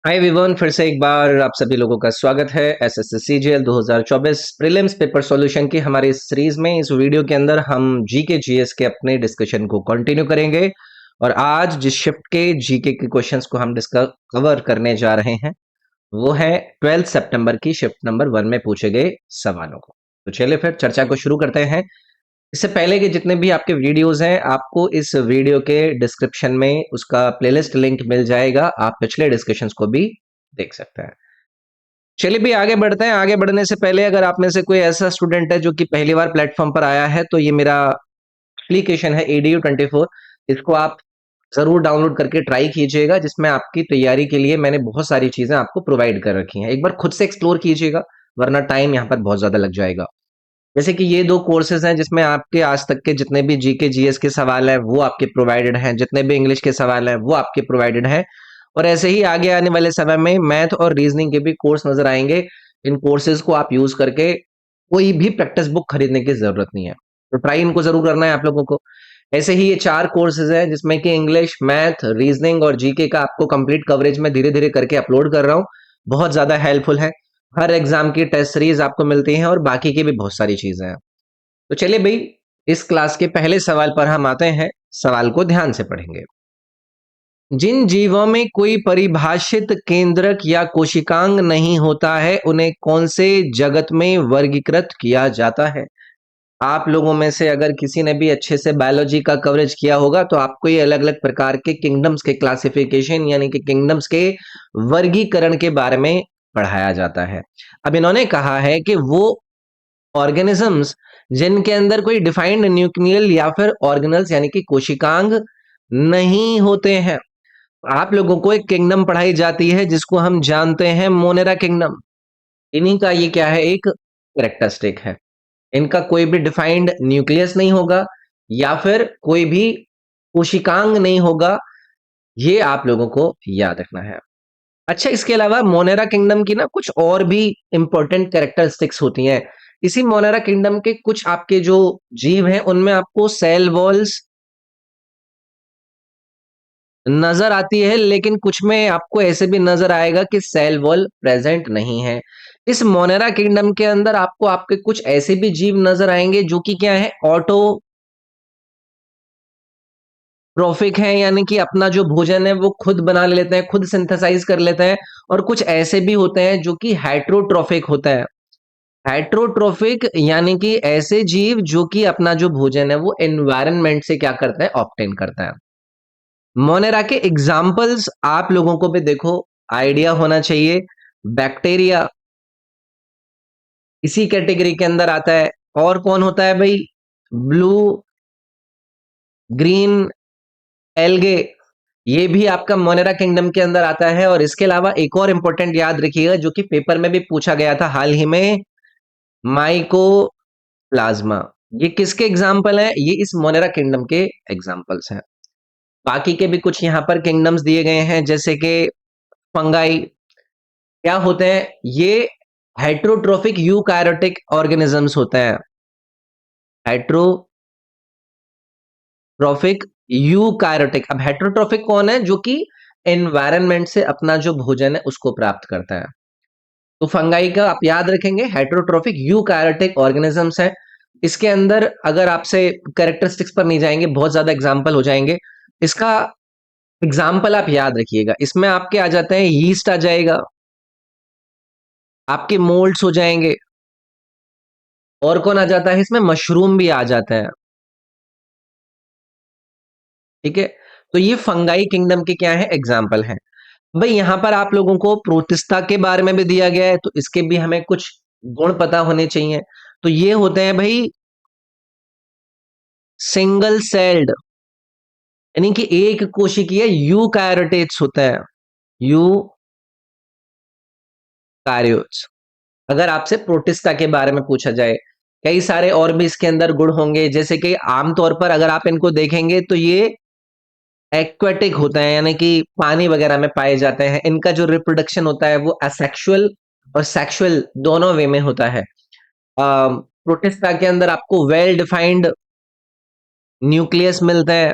Hi everyone, फिर से एक बार आप सभी लोगों का स्वागत है SSC CGL 2024 prelims paper solution की हमारी इस सीरीज में। इस वीडियो के अंदर हम जीके जीएस के अपने डिस्कशन को कंटिन्यू करेंगे और आज जिस शिफ्ट के जीके के क्वेश्चंस को हम डिस्कस कवर करने जा रहे हैं वो है 12 सितंबर की शिफ्ट नंबर 1 में पूछे गए सवालों को। तो चलिए फिर चर्चा को शुरू करते हैं। इससे पहले के जितने भी आपके वीडियोस हैं, आपको इस वीडियो के डिस्क्रिप्शन में उसका प्लेलिस्ट लिंक मिल जाएगा। आप पिछले डिस्कशंस को भी देख सकते हैं। चलिए भी आगे बढ़ते हैं। आगे बढ़ने से पहले अगर आप में से कोई ऐसा स्टूडेंट है जो कि पहली बार प्लेटफॉर्म पर आया है, तो ये मेरा एप्लीकेशन है ADU24। इसको आप जरूर डाउनलोड करके ट्राई कीजिएगा, जिसमें आपकी तैयारी के लिए मैंने बहुत सारी चीजें आपको प्रोवाइड कर रखी हैं। एक बार खुद से एक्सप्लोर कीजिएगा, वरना टाइम यहाँ पर बहुत ज्यादा लग जाएगा। जैसे कि ये दो कोर्सेज हैं जिसमें आपके आज तक के जितने भी जीके जीएस के सवाल हैं वो आपके प्रोवाइडेड हैं, जितने भी इंग्लिश के सवाल हैं वो आपके प्रोवाइडेड हैं। और ऐसे ही आगे आने वाले समय में मैथ और रीजनिंग के भी कोर्स नजर आएंगे। इन कोर्सेज को आप यूज करके कोई भी प्रैक्टिस बुक खरीदने की जरूरत नहीं है, तो ट्राई इनको जरूर करना है आप लोगों को। ऐसे ही ये 4 कोर्सेज हैं जिसमें कि इंग्लिश, मैथ, रीजनिंग और जीके का आपको कंप्लीट कवरेज में धीरे धीरे करके अपलोड कर रहा हूँ। बहुत ज्यादा हेल्पफुल है। हर एग्जाम की टेस्ट सीरीज आपको मिलती हैं और बाकी की भी बहुत सारी चीजें हैं। तो चलिए भाई, इस क्लास के पहले सवाल पर हम आते हैं। सवाल को ध्यान से पढ़ेंगे। जिन जीवों में कोई परिभाषित केंद्रक या कोशिकांग नहीं होता है, उन्हें कौन से जगत में वर्गीकृत किया जाता है? आप लोगों में से अगर किसी ने भी अच्छे से बायोलॉजी का कवरेज किया होगा तो आपको ये अलग अलग प्रकार के किंगडम्स के क्लासिफिकेशन यानी कि किंगडम्स के वर्गीकरण के बारे में पढ़ाया जाता है। अब इन्होंने कहा है कि वो ऑर्गेनिजम्स जिनके अंदर कोई डिफाइंड न्यूक्लियल या फिर ऑर्गेनल्स यानी कि कोशिकांग नहीं होते हैं, आप लोगों को एक किंगडम पढ़ाई जाती है जिसको हम जानते हैं मोनेरा किंगडम। इन्हीं का ये क्या है, एक कैरेक्टरिस्टिक है। इनका कोई भी डिफाइंड न्यूक्लियस नहीं होगा या फिर कोई भी कोशिकांग नहीं होगा। ये आप लोगों को याद रखना है। अच्छा, इसके अलावा मोनेरा किंगडम की ना कुछ और भी इंपॉर्टेंट कैरेक्टरिस्टिक्स होती हैं। इसी मोनेरा किंगडम के कुछ आपके जो जीव हैं उनमें आपको सेल वॉल्स नजर आती है, लेकिन कुछ में आपको ऐसे भी नजर आएगा कि सेल वॉल प्रेजेंट नहीं है। इस मोनेरा किंगडम के अंदर आपको आपके कुछ ऐसे भी जीव नजर आएंगे जो कि क्या है, ऑटो ट्रॉफिक है, यानी कि अपना जो भोजन है वो खुद बना लेते हैं, खुद सिंथेसाइज कर लेते हैं। और कुछ ऐसे भी होते हैं जो कि हेट्रोट्रॉफिक होता है। हेट्रोट्रॉफिक यानी कि ऐसे जीव जो कि अपना जो भोजन है वो एनवायरनमेंट से क्या करता है, ऑब्टेन करता है। मोनेरा के एग्जाम्पल्स आप लोगों को भी देखो आइडिया होना चाहिए। बैक्टीरिया इसी कैटेगरी के अंदर आता है। और कौन होता है भाई, ब्लू ग्रीन एल्गे, ये भी आपका मोनेरा किंगडम के अंदर आता है। और इसके अलावा एक और इंपॉर्टेंट याद रखिएगा जो कि पेपर में भी पूछा गया था हाल ही में, माइकोप्लाज्मा। ये किसके एग्जाम्पल हैं? ये इस मोनेरा किंगडम के एग्जाम्पल्स हैं। बाकी के भी कुछ यहाँ पर किंगडम्स दिए गए हैं, जैसे कि फंगाई क्या होते हैं, ये हेट्रोट्रोफिक यूकैरियोटिक ऑर्गेनिजम्स होते हैं। Heterotrophic eukaryotic. अब हेट्रोट्रोफिक कौन है? जो कि एनवायरनमेंट से अपना जो भोजन है उसको प्राप्त करता है। तो फंगाई का आप याद रखेंगे, हेट्रोट्रोफिक यूकैरियोटिक ऑर्गेनिजम्स है। इसके अंदर अगर आपसे कैरेक्टरिस्टिक्स पर नहीं जाएंगे, बहुत ज्यादा एग्जाम्पल हो जाएंगे। इसका एग्जाम्पल आप याद रखिएगा। इसमें आपके आ जाते हैं, यीस्ट आ जाएगा, आपके मोल्ड्स हो जाएंगे। और कौन आ जाता है इसमें? मशरूम भी आ जाता है। ठीक है, तो ये फंगाई किंगडम के क्या है, एग्जाम्पल है। भाई यहां पर आप लोगों को प्रोटिस्टा के बारे में भी दिया गया है, तो इसके भी हमें कुछ गुण पता होने चाहिए। तो ये होते हैं भाई सिंगल सेल्ड, यानी कि एक कोशिकीय यूकैरियोट्स होता है। यूकैरियोट्स। अगर आपसे प्रोटिस्टा के बारे में पूछा जाए, कई सारे और भी इसके अंदर गुण होंगे, जैसे कि आमतौर पर अगर आप इनको देखेंगे तो ये एक्वेटिक होते हैं, यानी कि पानी वगैरह में पाए जाते हैं। इनका जो रिप्रोडक्शन होता है वो असेक्सुअल और सेक्सुअल दोनों वे में होता है। प्रोटिस्टा के अंदर आपको वेल डिफाइंड न्यूक्लियस मिलता है।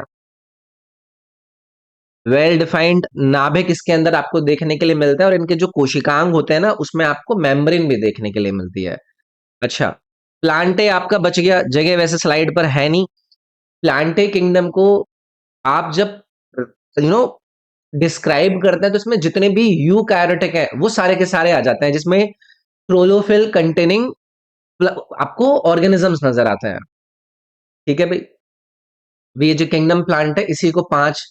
वेल डिफाइंड नाभिक इसके अंदर आपको देखने के लिए मिलता है, और इनके जो कोशिकांग होते हैं ना, उसमें आपको मेम्ब्रेन भी देखने के लिए मिलती है। अच्छा, प्लांटे आपका बच गया, जगह वैसे स्लाइड पर है नहीं। प्लांटे किंगडम को आप जब यू नो डिस्क्राइब करते हैं, तो इसमें जितने भी यूकैरियोटिक है वो सारे के सारे आ जाते हैं, जिसमें क्लोरोफिल कंटेनिंग आपको ऑर्गेनिजम्स नजर आते हैं। ठीक है भाई। अब ये जो किंगडम प्लांट है, इसी को 5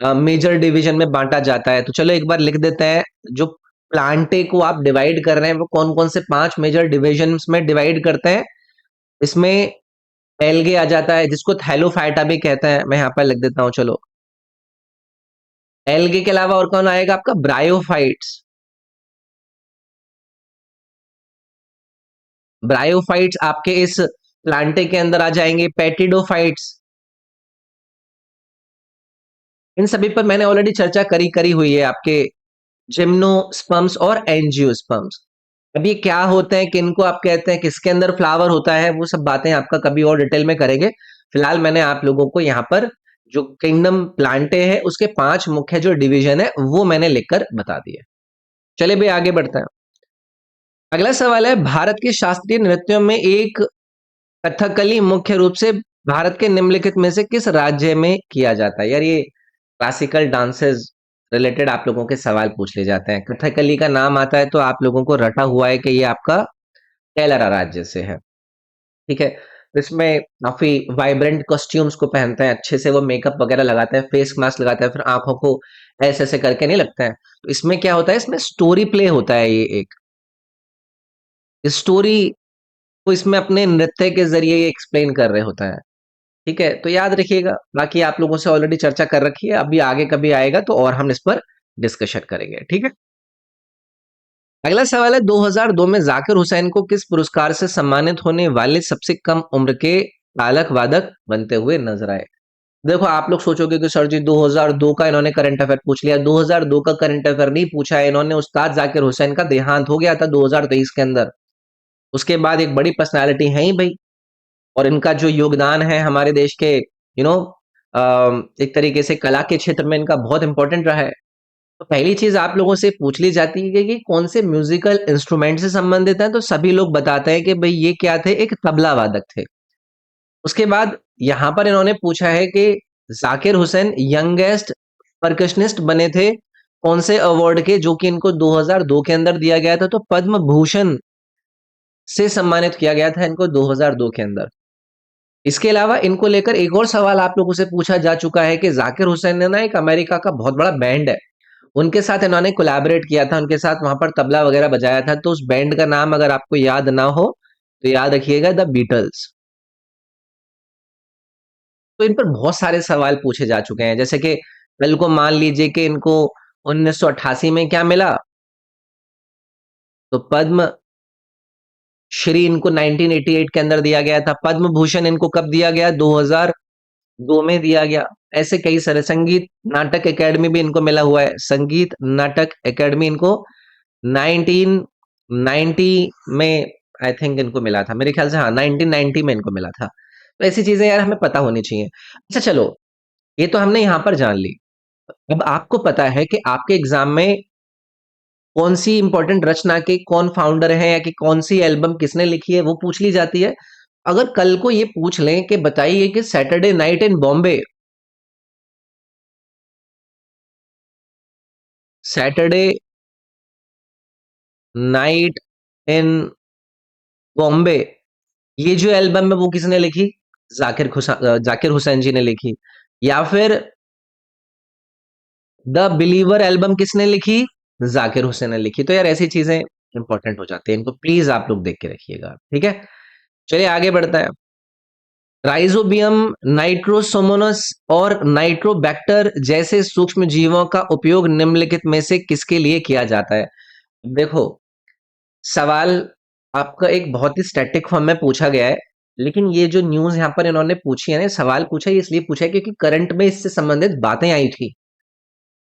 मेजर डिवीजन में बांटा जाता है। तो चलो एक बार लिख देते हैं, जो प्लांटे को आप डिवाइड कर रहे हैं वो कौन कौन से 5 मेजर डिविजन्स में डिवाइड करते हैं। इसमें एल्गे आ जाता है, जिसको थैलोफाइटा भी कहते हैं, मैं यहाँ पर लिख देता हूँ। चलो, एल्गे के अलावा और कौन आएगा आपका, ब्रायोफाइट्स। ब्रायोफाइट्स आपके इस प्लांटे के अंदर आ जाएंगे। पेटिडोफाइट्स, इन सभी पर मैंने ऑलरेडी चर्चा करी करी हुई है, आपके जिम्नोस्पर्म्स और एंजियोस्पर्म्स। अब ये क्या होते हैं, किनको आप कहते हैं, किसके अंदर फ्लावर होता है, वो सब बातें आपका कभी और डिटेल में करेंगे। फिलहाल मैंने आप लोगों को यहाँ पर जो किंगडम प्लांटे है उसके 5 मुख्य जो डिवीजन है वो मैंने लिखकर बता दिए। चलिए भाई आगे बढ़ते हैं। अगला सवाल है, भारत के शास्त्रीय नृत्यों में एक कथकली मुख्य रूप से भारत के निम्नलिखित में से किस राज्य में किया जाता है। यार ये क्लासिकल डांसेस रिलेटेड आप लोगों के सवाल पूछ ले जाते हैं। कथकली का नाम आता है तो आप लोगों को रटा हुआ है कि ये आपका केरला राज्य से है। ठीक है। तो इसमें काफी वाइब्रेंट कॉस्ट्यूम्स को पहनते हैं, अच्छे से वो मेकअप वगैरह लगाते हैं, फेस मास्क लगाते हैं, फिर आंखों को ऐसे ऐसे करके नहीं लगता है। तो इसमें क्या होता है, इसमें स्टोरी प्ले होता है। ये एक स्टोरी को इसमें अपने नृत्य के जरिए ये एक्सप्लेन कर रहे होता है। ठीक है, तो याद रखिएगा। बाकी आप लोगों से ऑलरेडी चर्चा कर रखी है, अभी आगे कभी आएगा तो और हम इस पर डिस्कशन करेंगे। ठीक है। अगला सवाल है, 2002 में जाकिर हुसैन को किस पुरस्कार से सम्मानित होने वाले सबसे कम उम्र के तालक वादक बनते हुए नजर आए। देखो आप लोग सोचोगे कि सर जी 2002 का इन्होंने करंट अफेयर पूछ लिया। 2002 का करंट अफेयर नहीं पूछा है इन्होंने, उस्ताद जाकिर हुसैन का देहांत हो गया था 2023 के अंदर। उसके बाद एक बड़ी पर्सनालिटी है ही भाई, और इनका जो योगदान है हमारे देश के एक तरीके से कला के क्षेत्र में इनका बहुत इंपॉर्टेंट रहा है। तो पहली चीज आप लोगों से पूछ ली जाती है कि कौन से म्यूजिकल इंस्ट्रूमेंट से संबंधित है, तो सभी लोग बताते हैं कि भाई ये क्या थे, एक तबला वादक थे। उसके बाद यहां पर इन्होंने पूछा है कि जाकिर हुसैन यंगेस्ट परकशनिस्ट बने थे कौन से अवार्ड के, जो कि इनको 2002 के अंदर दिया गया था। तो पद्म भूषण से सम्मानित किया गया था इनको 2002 के अंदर। इसके अलावा इनको लेकर एक और सवाल आप लोगों से पूछा जा चुका है कि जाकिर हुसैन ने ना एक अमेरिका का बहुत बड़ा बैंड है, उनके साथ इन्होंने कोलैबोरेट किया था, उनके साथ वहां पर तबला वगैरह बजाया था। तो उस बैंड का नाम अगर आपको याद ना हो तो याद रखिएगा, द बीटल्स। तो इन पर बहुत सारे सवाल पूछे जा चुके हैं, जैसे कि कल को मान लीजिए कि इनको 1988 में क्या मिला, तो पद्म श्री इनको 1988 के अंदर दिया गया था। पद्म भूषण इनको कब दिया गया, 2002 में दिया गया। ऐसे कई सारे, संगीत नाटक एकेडमी भी इनको मिला हुआ है, संगीत नाटक एकेडमी इनको 1990 में आई थिंक इनको मिला था, मेरे ख्याल से हाँ 1990 में इनको मिला था। तो ऐसी चीजें यार हमें पता होनी चाहिए। अच्छा चलो, ये तो हमने यहां पर जान ली। अब आपको पता है कि आपके एग्जाम में कौन सी इंपॉर्टेंट रचना के कौन फाउंडर है, या कि कौन सी एल्बम किसने लिखी है, वो पूछ ली जाती है। अगर कल को ये पूछ लें कि बताइए कि Saturday night in Bombay, Saturday night in Bombay, ये जो एल्बम है वो किसने लिखी, जाकिर हुसैन जी ने लिखी। या फिर द बिलीवर एल्बम किसने लिखी, जाकिर हुसैन ने लिखी। तो यार ऐसी चीजें इंपॉर्टेंट हो जाती है, इनको प्लीज आप लोग देख के रखिएगा। ठीक है, चलिए आगे बढ़ता है। राइजोबियम, नाइट्रोसोमोनस और नाइट्रोबैक्टर जैसे सूक्ष्म जीवों का उपयोग निम्नलिखित में से किसके लिए किया जाता है। देखो, सवाल आपका एक बहुत ही स्टैटिक फॉर्म में पूछा गया है, लेकिन ये जो न्यूज यहाँ पर इन्होंने पूछी है ना, सवाल पूछा है इसलिए पूछा है क्योंकि करंट में इससे संबंधित बातें आई थी।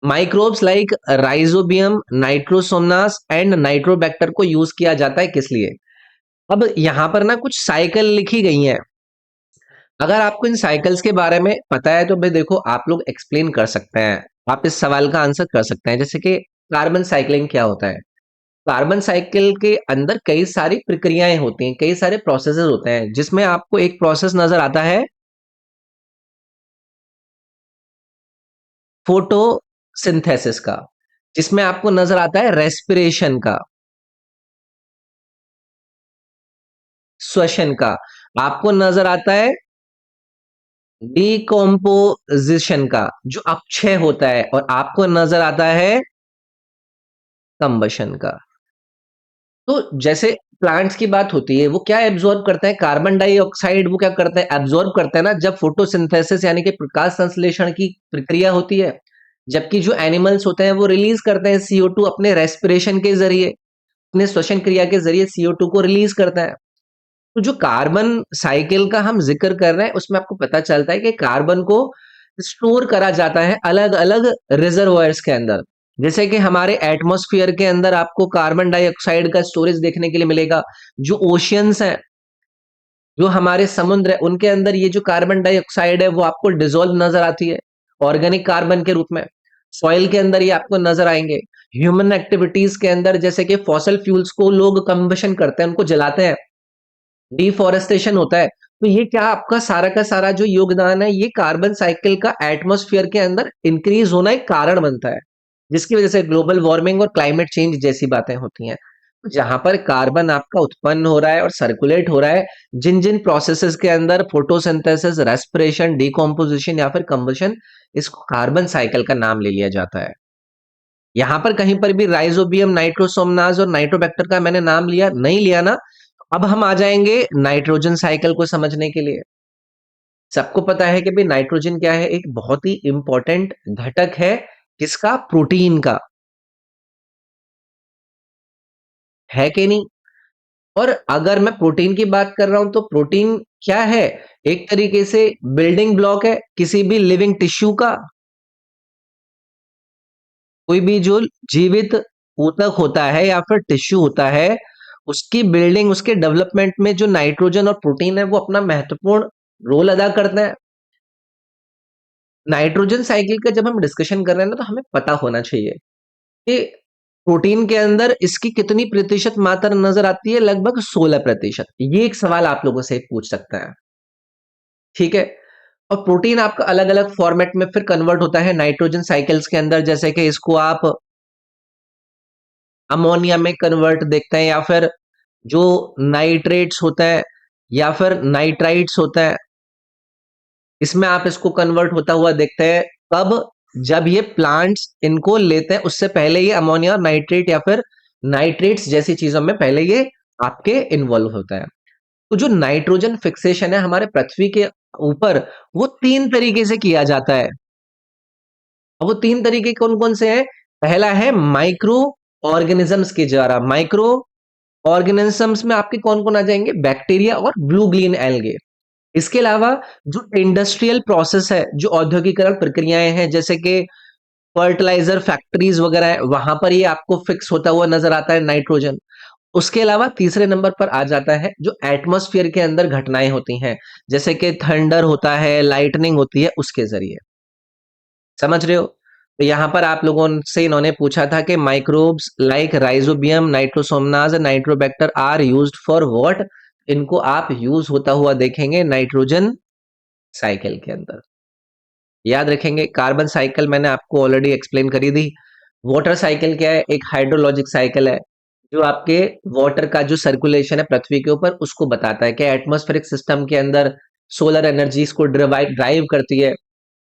Microbes like Rhizobium, Nitrosomonas and Nitrobacter को यूज किया जाता है किस लिए। अब यहाँ पर ना कुछ साइकिल लिखी गई है, अगर आपको इन साइकिल्स के बारे में पता है तो भाई देखो आप लोग एक्सप्लेन कर सकते हैं, आप इस सवाल का आंसर कर सकते हैं। जैसे कि कार्बन साइकिलिंग क्या होता है? कार्बन साइकिल के अंदर कई सारी प्रक्रियाएं होती हैं, कई सारे प्रोसेसेस होते हैं, जिसमें आपको एक प्रोसेस नजर आता है फोटोसिंथेसिस का, जिसमें आपको नजर आता है रेस्पिरेशन का, श्वसन का, आपको नजर आता है डिकम्पोजिशन का, जो अपक्षय होता है, और आपको नजर आता है कंबशन का। तो जैसे प्लांट्स की बात होती है, वो क्या एब्जॉर्ब करते हैं? कार्बन डाइऑक्साइड वो क्या करते हैं? एब्जॉर्ब करते हैं ना, जब फोटोसिंथेसिस यानी कि प्रकाश संश्लेषण की प्रक्रिया होती है। जबकि जो एनिमल्स होते हैं वो रिलीज करते हैं CO2 अपने रेस्पिरेशन के जरिए, अपने श्वसन क्रिया के जरिए CO2 को रिलीज करते हैं। तो जो कार्बन साइकिल का हम जिक्र कर रहे हैं, उसमें आपको पता चलता है कि कार्बन को स्टोर करा जाता है अलग अलग रिजर्वॉयर्स के अंदर। जैसे कि हमारे एटमॉस्फेयर के अंदर आपको कार्बन डाइऑक्साइड का स्टोरेज देखने के लिए मिलेगा। जो ओशियंस हैं, जो हमारे समुद्र है, उनके अंदर ये जो कार्बन डाइऑक्साइड है वो आपको डिसॉल्व नजर आती है ऑर्गेनिक कार्बन के रूप में। सॉइल के अंदर ये आपको नजर आएंगे। ह्यूमन एक्टिविटीज के अंदर जैसे कि फॉसल फ्यूल्स को लोग कंबशन करते हैं, उनको जलाते हैं, डिफॉरेस्टेशन होता है। तो ये क्या आपका सारा का सारा जो योगदान है, ये कार्बन साइकिल का एटमॉस्फेयर के अंदर इंक्रीज होना एक कारण बनता है, जिसकी वजह से ग्लोबल वार्मिंग और क्लाइमेट चेंज जैसी बातें होती हैं। तो जहां पर कार्बन आपका उत्पन्न हो रहा है और सर्कुलेट हो रहा है, जिन जिन प्रोसेसेस के अंदर फोटोसिंथेसिस, रेस्पिरेशन, डिकम्पोजिशन या फिर कंबशन, इसको कार्बन साइकिल का नाम ले लिया जाता है। यहाँ पर कहीं पर भी राइजोबियम, नाइट्रोसोमनाज और नाइट्रोबैक्टर का मैंने नाम लिया नहीं लिया ना, अब हम आ जाएंगे नाइट्रोजन साइकिल को समझने के लिए। सबको पता है कि भाई नाइट्रोजन क्या है, एक बहुत ही इंपॉर्टेंट घटक है, किसका? प्रोटीन का, है कि नहीं? और अगर मैं प्रोटीन की बात कर रहा हूं तो प्रोटीन क्या है? एक तरीके से बिल्डिंग ब्लॉक है किसी भी लिविंग टिश्यू का। कोई भी जो जीवित ऊतक होता है या फिर टिश्यू होता है, उसकी बिल्डिंग, उसके डेवलपमेंट में जो नाइट्रोजन और प्रोटीन है वो अपना महत्वपूर्ण रोल अदा करते हैं। नाइट्रोजन साइकिल का जब हम डिस्कशन कर रहे हैं ना, तो हमें पता होना चाहिए कि प्रोटीन के अंदर इसकी कितनी प्रतिशत मात्रा नजर आती है? लगभग 16%। ये एक सवाल आप लोगों से पूछ सकता है, ठीक है? और प्रोटीन आपका अलग अलग फॉर्मेट में फिर कन्वर्ट होता है नाइट्रोजन साइकिल्स के अंदर, जैसे कि इसको आप अमोनिया में कन्वर्ट देखते हैं, या फिर जो नाइट्रेट्स होते हैं या फिर नाइट्राइट्स होते हैं, इसमें आप इसको कन्वर्ट होता हुआ देखते हैं। कब? जब ये प्लांट्स इनको लेते हैं, उससे पहले ये अमोनिया और नाइट्रेट या फिर नाइट्रेट्स जैसी चीजों में पहले ये आपके इन्वॉल्व होता है। तो जो नाइट्रोजन फिक्सेशन है हमारे पृथ्वी के ऊपर, वो तीन तरीके से किया जाता है। अब वो तीन तरीके कौन कौन से हैं? पहला है माइक्रो ऑर्गेनिजम्स के द्वारा। माइक्रो ऑर्गेनिजम्स में आपके कौन कौन आ जाएंगे? बैक्टीरिया और ब्लू ग्रीन एल्गे। इसके अलावा जो इंडस्ट्रियल प्रोसेस है, जो औद्योगिकरण प्रक्रियाएं हैं, जैसे कि फर्टिलाइजर फैक्ट्रीज वगैरह है, वहां पर ये आपको फिक्स होता हुआ नजर आता है नाइट्रोजन। उसके अलावा तीसरे नंबर पर आ जाता है जो एटमॉस्फेयर के अंदर घटनाएं होती हैं, जैसे कि थंडर होता है, लाइटनिंग होती है, उसके जरिए। समझ रहे हो? तो यहाँ पर आप लोगों से इन्होंने पूछा था कि microbes like Rhizobium, Nitrosomonas, Nitrobacter are used for what? इनको आप यूज होता हुआ देखेंगे नाइट्रोजन साइकिल के अंदर। याद रखेंगे, कार्बन साइकिल मैंने आपको ऑलरेडी एक्सप्लेन करी दी। वाटर साइकिल क्या है? एक हाइड्रोलॉजिक साइकिल है, जो आपके वाटर का जो सर्कुलेशन है पृथ्वी के ऊपर, उसको बताता है कि एटमॉस्फेरिक सिस्टम के अंदर सोलर एनर्जीज को ड्राइव ड्राइव करती है।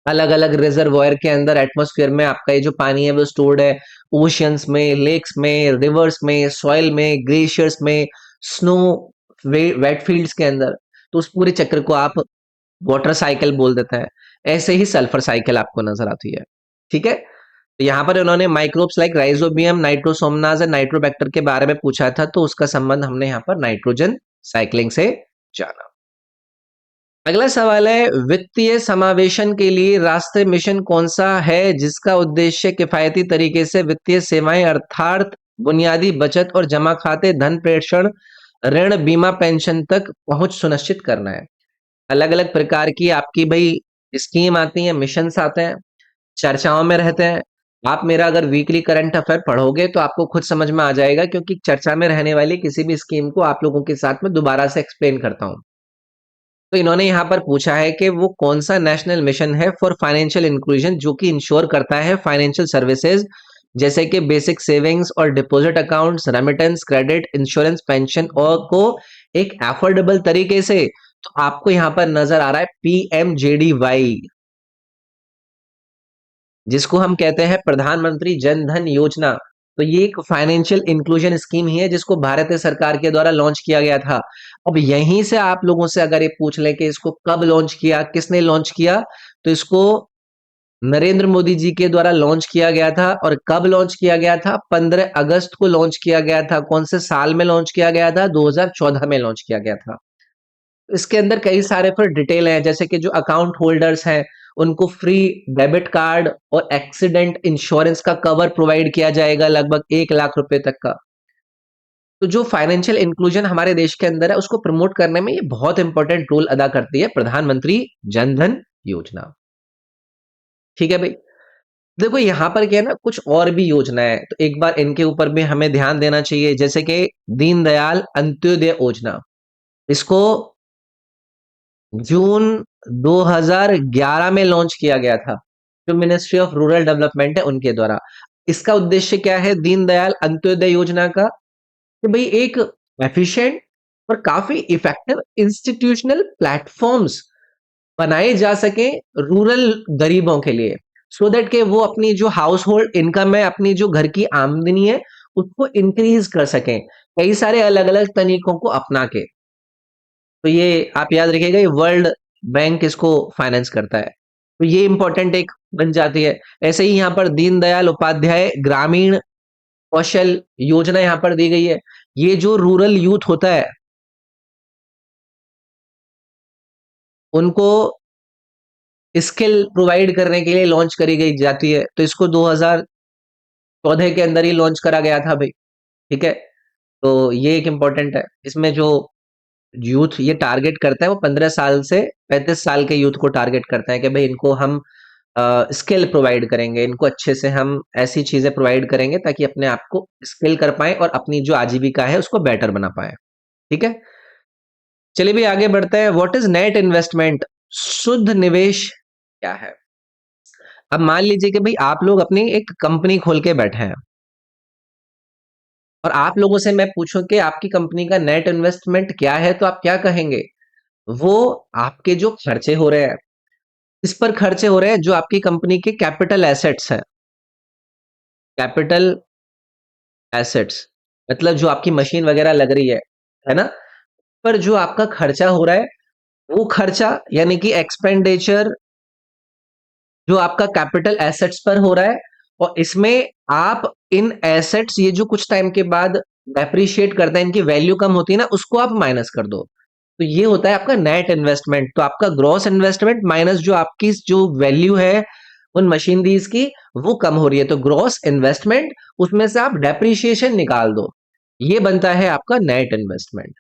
अलग अलग रिजर्वॉयर के अंदर एटमॉस्फेयर में आपका ये जो पानी है वो स्टोर्ड है, ओशियंस में, लेक्स में, रिवर्स में, सॉइल में, ग्लेशियर्स में, स्नो, वेट फील्ड्स के अंदर। तो उस पूरे चक्र को आप वाटर साइकिल बोल देते हैं। ऐसे ही सल्फर साइकिल आपको नजर आती है, ठीक है? तो यहाँ पर उन्होंने माइक्रोब्स लाइक राइजोबियम, नाइट्रोसोमनाज और नाइट्रोबैक्टर के बारे में पूछा था, तो उसका संबंध हमने यहाँ पर नाइट्रोजन साइक्लिंग से जाना। अगला सवाल है, वित्तीय समावेशन के लिए राष्ट्रीय मिशन कौन सा है जिसका उद्देश्य किफायती तरीके से वित्तीय सेवाएं अर्थात बुनियादी बचत और जमा खाते, धन प्रेषण, ऋण, बीमा, पेंशन तक पहुंच सुनिश्चित करना है? अलग अलग प्रकार की आपकी भाई स्कीम आती है, मिशंस आते हैं, चर्चाओं में रहते हैं। आप मेरा अगर वीकली करंट अफेयर पढ़ोगे तो आपको खुद समझ में आ जाएगा, क्योंकि चर्चा में रहने वाली किसी भी स्कीम को आप लोगों के साथ में दोबारा से एक्सप्लेन करता हूं। तो इन्होंने यहाँ पर पूछा है कि वो कौन सा नेशनल मिशन है फॉर फाइनेंशियल इंक्लूजन जो कि इंश्योर करता है फाइनेंशियल सर्विसेज जैसे कि बेसिक सेविंग्स और deposit accounts, remittance, credit, insurance, pension और को एक एफोर्डेबल तरीके से। तो आपको यहाँ पर नजर आ रहा है पीएमजेडीवाई, जिसको हम कहते हैं प्रधानमंत्री जन धन योजना। तो ये एक फाइनेंशियल इंक्लूजन स्कीम ही है जिसको भारत सरकार के द्वारा लॉन्च किया गया था। अब यहीं से आप लोगों से अगर ये पूछ लें कि इसको कब लॉन्च किया, किसने लॉन्च किया, तो इसको नरेंद्र मोदी जी के द्वारा लॉन्च किया गया था। और कब लॉन्च किया गया था? 15 अगस्त को लॉन्च किया गया था। कौन से साल में लॉन्च किया गया था? 2014 में लॉन्च किया गया था। इसके अंदर कई सारे फिर डिटेल हैं, जैसे कि जो अकाउंट होल्डर्स हैं उनको फ्री डेबिट कार्ड और एक्सीडेंट इंश्योरेंस का कवर प्रोवाइड किया जाएगा, लगभग 1 लाख रुपए तक का। तो जो फाइनेंशियल इंक्लूजन हमारे देश के अंदर है उसको प्रमोट करने में ये बहुत इंपॉर्टेंट रोल अदा करती है प्रधानमंत्री जन धन योजना। ठीक है भाई। देखो यहाँ पर क्या है ना, कुछ और भी योजना है, तो एक बार इनके ऊपर भी हमें ध्यान देना चाहिए, जैसे कि दीनदयाल अंत्योदय योजना। इसको जून 2011 में लॉन्च किया गया था, जो मिनिस्ट्री ऑफ रूरल डेवलपमेंट है उनके द्वारा। इसका उद्देश्य क्या है दीनदयाल अंत्योदय योजना का? कि भाई एक एफिशिएंट और काफी इफेक्टिव इंस्टीट्यूशनल प्लेटफॉर्म्स बनाए जा सके रूरल गरीबों के लिए, सो दैट के वो अपनी जो हाउस होल्ड इनकम है, अपनी जो घर की आमदनी है, उसको इंक्रीज कर सकें कई सारे अलग अलग तरीकों को अपना के। तो ये आप याद रखिएगा, ये वर्ल्ड बैंक इसको फाइनेंस करता है। तो ये इंपॉर्टेंट एक बन जाती है। ऐसे ही यहाँ पर दीनदयाल उपाध्याय ग्रामीण कौशल योजना यहाँ पर दी गई है। ये जो रूरल यूथ होता है उनको स्किल प्रोवाइड करने के लिए लॉन्च करी गई जाती है। तो इसको 2014 के अंदर ही लॉन्च करा गया था भाई। ठीक है। तो ये एक इम्पोर्टेंट है। इसमें जो यूथ ये टारगेट करता है वो 15 साल से 35 साल के यूथ को टारगेट करता है कि भाई इनको हम स्किल प्रोवाइड करेंगे, इनको अच्छे से हम ऐसी चीजें प्रोवाइड करेंगे ताकि अपने आप को स्किल कर पाए और अपनी जो आजीविका है उसको बेटर बना पाए। ठीक है। चलिए भी आगे बढ़ते हैं। What is net investment? शुद्ध निवेश क्या है? अब मान लीजिए कि भाई आप लोग अपनी एक कंपनी खोल के बैठे हैं और आप लोगों से मैं पूछूं कि आपकी कंपनी का नेट इन्वेस्टमेंट क्या है, तो आप क्या कहेंगे? वो आपके जो खर्चे हो रहे हैं, इस पर खर्चे हो रहे हैं जो आपकी कंपनी के कैपिटल एसेट्स हैं। कैपिटल एसेट्स मतलब जो आपकी मशीन वगैरह लग रही है ना? पर जो आपका खर्चा हो रहा है वो खर्चा यानी कि एक्सपेंडिचर जो आपका कैपिटल एसेट्स पर हो रहा है, और इसमें आप इन एसेट्स ये जो कुछ टाइम के बाद डेप्रिशिएट करते हैं, इनकी वैल्यू कम होती है ना, उसको आप माइनस कर दो। तो ये होता है आपका नेट इन्वेस्टमेंट। तो आपका ग्रॉस इन्वेस्टमेंट माइनस जो आपकी जो वैल्यू है उन मशीनरीज की, वो कम हो रही है, तो ग्रॉस इन्वेस्टमेंट, उसमें से आप डेप्रिशिएशन निकाल दो, ये बनता है आपका नेट इन्वेस्टमेंट।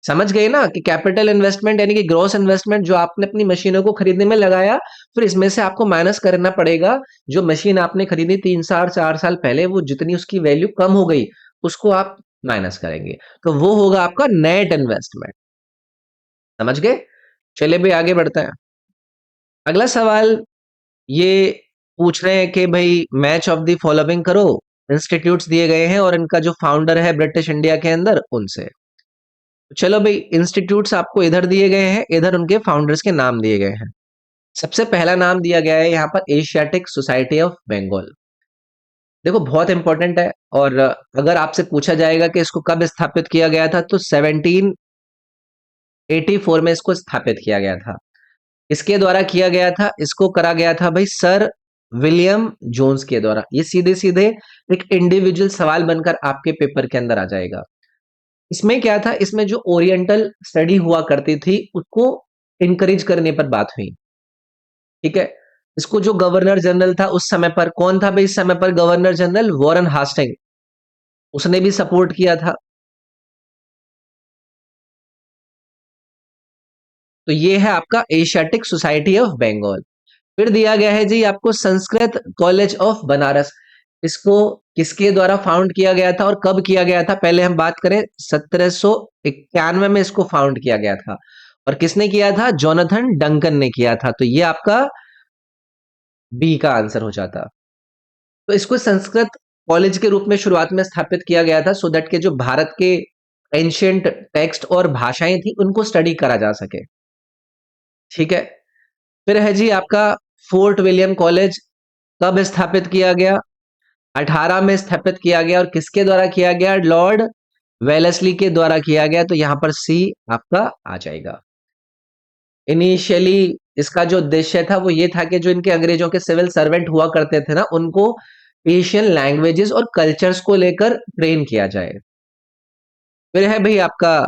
समझ गए ना कि कैपिटल इन्वेस्टमेंट यानी कि ग्रॉस इन्वेस्टमेंट जो आपने अपनी मशीनों को खरीदने में लगाया, फिर इसमें से आपको माइनस करना पड़ेगा जो मशीन आपने खरीदी 3 साल 4 साल पहले, वो जितनी उसकी वैल्यू कम हो गई उसको आप माइनस करेंगे, तो वो होगा आपका नेट इन्वेस्टमेंट। समझ गए? चलिए भी आगे बढ़ते हैं। अगला सवाल ये पूछ रहे हैं कि भाई मैच ऑफ द फॉलोइंग करो। इंस्टीट्यूट्स दिए गए हैं और इनका जो फाउंडर है ब्रिटिश इंडिया के अंदर उनसे। चलो भाई, इंस्टीट्यूट्स आपको इधर दिए गए हैं, इधर उनके फाउंडर्स के नाम दिए गए हैं। सबसे पहला नाम दिया गया है यहाँ पर एशियाटिक सोसाइटी ऑफ बंगाल। देखो बहुत इंपॉर्टेंट है, और अगर आपसे पूछा जाएगा कि इसको कब स्थापित किया गया था, तो 1784 में इसको स्थापित किया गया था। इसके द्वारा किया गया था, इसको करा गया था भाई सर विलियम जोन्स के द्वारा। ये सीधे सीधे एक इंडिविजुअल सवाल बनकर आपके पेपर के अंदर आ जाएगा। इसमें क्या था, इसमें जो ओरिएंटल स्टडी हुआ करती थी उसको इनकरेज करने पर बात हुई। ठीक है। इसको जो गवर्नर जनरल था उस समय पर, कौन था भाई इस समय पर गवर्नर जनरल? वॉरेन हास्टिंग, उसने भी सपोर्ट किया था। तो ये है आपका एशियाटिक सोसाइटी ऑफ बंगाल। फिर दिया गया है जी आपको संस्कृत कॉलेज ऑफ बनारस। इसको किसके द्वारा फाउंड किया गया था और कब किया गया था? पहले हम बात करें, 1791 में इसको फाउंड किया गया था। और किसने किया था? जोनाथन डंकन ने किया था। तो ये आपका बी का आंसर हो जाता। तो इसको संस्कृत कॉलेज के रूप में शुरुआत में स्थापित किया गया था, सो दैट के जो भारत के एंशियंट टेक्स्ट और भाषाएं थी उनको स्टडी करा जा सके। ठीक है। फिर है जी आपका फोर्ट विलियम कॉलेज। कब स्थापित किया गया? 18 में स्थापित किया गया। और किसके द्वारा किया गया? लॉर्ड वेलेस्ली के द्वारा किया गया। तो यहां पर सी आपका आ जाएगा। इनिशियली इसका जो उद्देश्य था वो ये था कि जो इनके अंग्रेजों के सिविल सर्वेंट हुआ करते थे ना, उनको एशियन लैंग्वेजेस और कल्चर्स को लेकर ट्रेन किया जाए। फिर है भाई आपका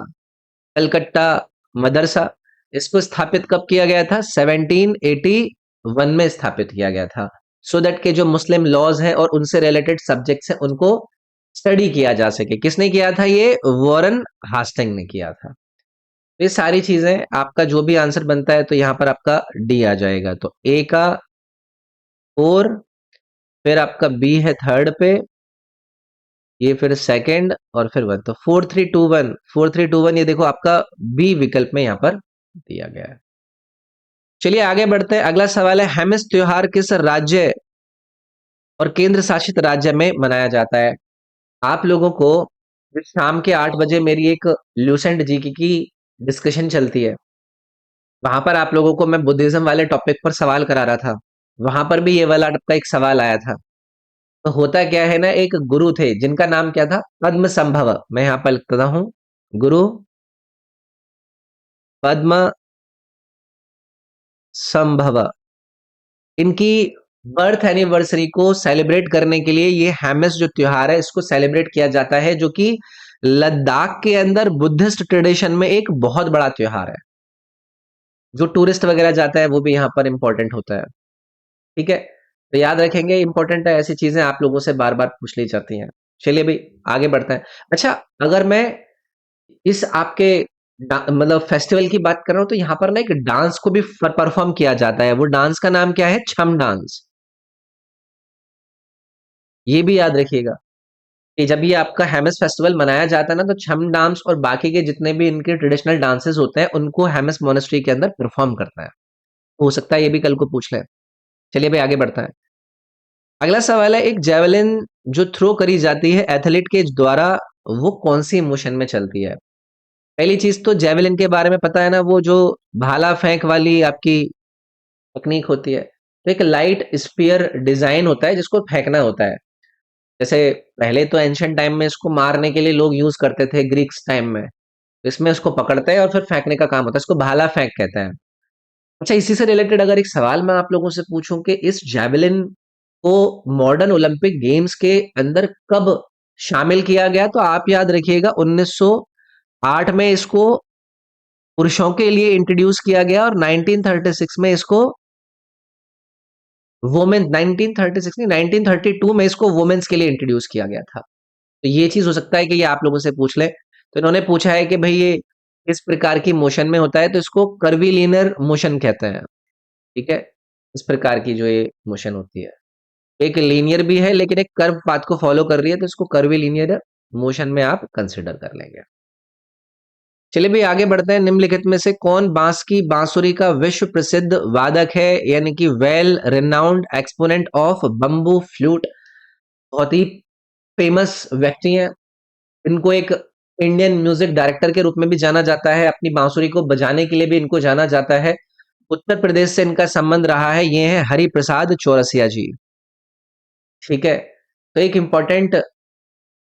कलकत्ता मदरसा। इसको स्थापित कब किया गया था? 1781 में स्थापित किया गया था, सो दैट के जो मुस्लिम लॉज हैं और उनसे रिलेटेड सब्जेक्ट्स हैं उनको स्टडी किया जा सके। किसने किया था? ये वॉरेन हास्टिंग ने किया था। ये सारी चीजें आपका जो भी आंसर बनता है तो यहाँ पर आपका डी आ जाएगा। तो ए का 4, फिर आपका बी है थर्ड पे, ये फिर सेकंड, और फिर 1। तो 4321, 4321 ये देखो आपका बी विकल्प में यहाँ पर दिया गया है। चलिए आगे बढ़ते हैं। अगला सवाल है, हेमिस त्योहार किस राज्य और केंद्र शासित राज्य में मनाया जाता है? आप लोगों को शाम के 8 बजे मेरी एक ल्यूसेंट जीके की डिस्कशन चलती है, वहां पर आप लोगों को मैं बुद्धिज्म वाले टॉपिक पर सवाल करा रहा था। वहां पर भी ये वाला आपका एक सवाल आया था। तो होता क्या है ना, एक गुरु थे जिनका नाम क्या था? पद्म संभव। मैं यहाँ पर लिखता हूँ, गुरु पद्म संभव। इनकी बर्थ एनिवर्सरी को सेलिब्रेट करने के लिए ये हेमिस जो त्योहार है इसको सेलिब्रेट किया जाता है, जो कि लद्दाख के अंदर बुद्धिस्ट ट्रेडिशन में एक बहुत बड़ा त्योहार है। जो टूरिस्ट वगैरह जाता है वो भी यहाँ पर इंपॉर्टेंट होता है। ठीक है, तो याद रखेंगे, इंपॉर्टेंट है, ऐसी चीजें आप लोगों से बार बार पूछ ली जाती हैं। चलिए भाई आगे बढ़ते हैं। अच्छा, अगर मैं इस आपके मतलब फेस्टिवल की बात कर रहा हूं तो यहाँ पर ना एक डांस को भी परफॉर्म किया जाता है। वो डांस का नाम क्या है? छम डांस। ये भी याद रखिएगा कि जब ये आपका हेमिस फेस्टिवल मनाया जाता है ना, तो छम डांस और बाकी के जितने भी इनके ट्रेडिशनल डांसेस होते हैं उनको हेमिस मोनेस्ट्री के अंदर परफॉर्म करता है। हो सकता है ये भी कल को पूछ ले। चलिए भाई आगे बढ़ता है। अगला सवाल है, एक जेवलिन जो थ्रो करी जाती है एथलीट के द्वारा, वो कौन सी मोशन में चलती है? पहली चीज तो जेवलिन के बारे में पता है ना, वो जो भाला फेंक वाली आपकी टेक्निक होती है। तो एक लाइट स्पीयर डिजाइन होता है जिसको फेंकना होता है। जैसे पहले तो एंशियंट टाइम में इसको मारने के लिए लोग यूज करते थे, ग्रीक्स टाइम में। तो इसमें उसको पकड़ते हैं और फिर फेंकने का काम होता है, इसको भाला फेंक कहते हैं। अच्छा, इसी से रिलेटेड अगर एक सवाल मैं आप लोगों से पूछूं कि इस जैवलिन को मॉडर्न ओलंपिक गेम्स के अंदर कब शामिल किया गया, तो आप याद रखिएगा 1908 में इसको पुरुषों के लिए इंट्रोड्यूस किया गया, और 1936 में इसको वुमेन 1936 नहीं 1932 में इसको वुमेन्स के लिए इंट्रोड्यूस किया गया था। तो ये चीज हो सकता है कि ये आप लोगों से पूछ ले। तो इन्होंने पूछा है कि भाई ये किस प्रकार की मोशन में होता है, तो इसको कर्वीलिनियर मोशन कहते हैं। ठीक है, इस प्रकार की जो ये मोशन होती है, एक लीनियर भी है लेकिन एक कर्व पाथ को फॉलो कर रही है, तो इसको कर्वीलिनियर मोशन में आप कंसिडर कर लेंगे। चलिए भी आगे बढ़ते हैं। निम्नलिखित में से कौन बांस की बांसुरी का विश्व प्रसिद्ध वादक है, यानी कि well renowned exponent of bamboo flute? बहुत ही फेमस व्यक्ति हैं। इनको एक इंडियन म्यूजिक डायरेक्टर के रूप में भी जाना जाता है, अपनी बांसुरी को बजाने के लिए भी इनको जाना जाता है। उत्तर प्रदेश से इनका संबंध रहा है, ये है हरि प्रसाद चौरसिया जी। ठीक है, तो एक इंपॉर्टेंट